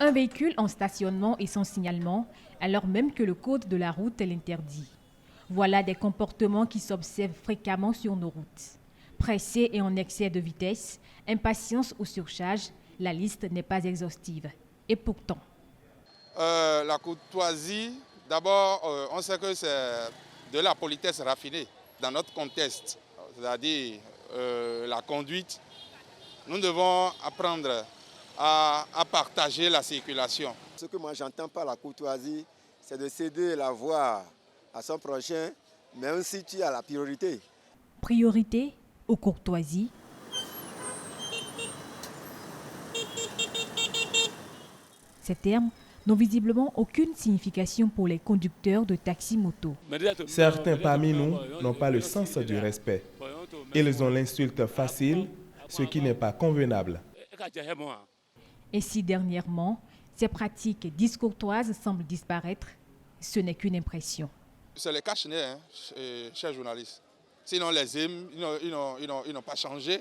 Un véhicule en stationnement et sans signalement, alors même que le code de la route l'interdit. Voilà des comportements qui s'observent fréquemment sur nos routes. Pressés et en excès de vitesse, impatience ou surcharge, la liste n'est pas exhaustive. Et pourtant, la courtoisie, d'abord, on sait que c'est de la politesse raffinée dans notre contexte, c'est-à-dire la conduite. Nous devons apprendre à partager la circulation. Ce que moi j'entends par la courtoisie, c'est de céder la voie à son prochain, même si tu as la priorité. Priorité ou courtoisie? Ces termes n'ont visiblement aucune signification pour les conducteurs de taxi-moto. Certains parmi nous n'ont pas le sens du respect. Ils ont l'insulte facile, ce qui n'est pas convenable. Et si dernièrement, ces pratiques discourtoises semblent disparaître, ce n'est qu'une impression. C'est les cache-nez, chers journalistes. Sinon, les hymnes, ils n'ont pas changé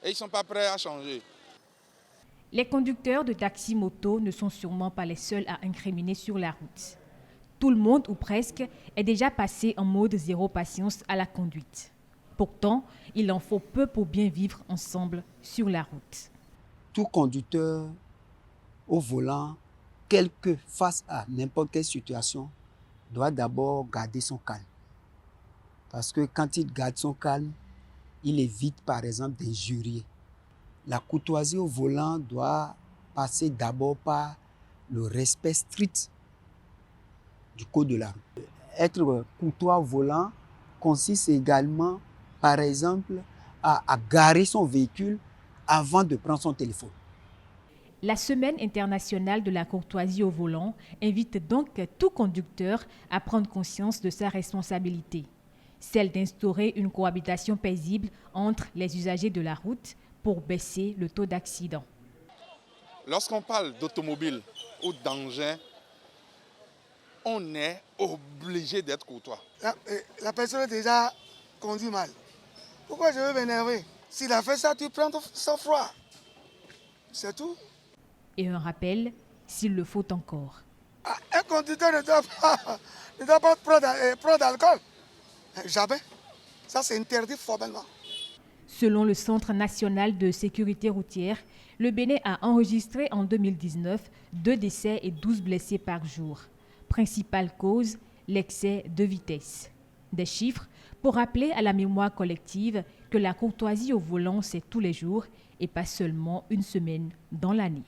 et ils ne sont pas prêts à changer. Les conducteurs de taxi-moto ne sont sûrement pas les seuls à incriminer sur la route. Tout le monde, ou presque, est déjà passé en mode zéro patience à la conduite. Pourtant, il en faut peu pour bien vivre ensemble sur la route. Tout conducteur au volant, face à n'importe quelle situation, doit d'abord garder son calme. Parce que quand il garde son calme, il évite par exemple d'injurier. La courtoisie au volant doit passer d'abord par le respect strict du code de la route. Être courtois au volant consiste également, par exemple, à garer son véhicule avant de prendre son téléphone. La Semaine internationale de la courtoisie au volant invite donc tout conducteur à prendre conscience de sa responsabilité, celle d'instaurer une cohabitation paisible entre les usagers de la route pour baisser le taux d'accident. Lorsqu'on parle d'automobile ou d'engin, on est obligé d'être courtois. La personne déjà conduit mal. Pourquoi je veux m'énerver? S'il a fait ça, tu prends son froid. C'est tout. Et un rappel, s'il le faut encore. Un conducteur ne doit pas prendre d'alcool. Jamais. Ça, c'est interdit formellement. Selon le Centre national de sécurité routière, le Bénin a enregistré en 2019 2 décès et 12 blessés par jour. Principale cause, l'excès de vitesse. Des chiffres pour rappeler à la mémoire collective que la courtoisie au volant, c'est tous les jours et pas seulement une semaine dans l'année.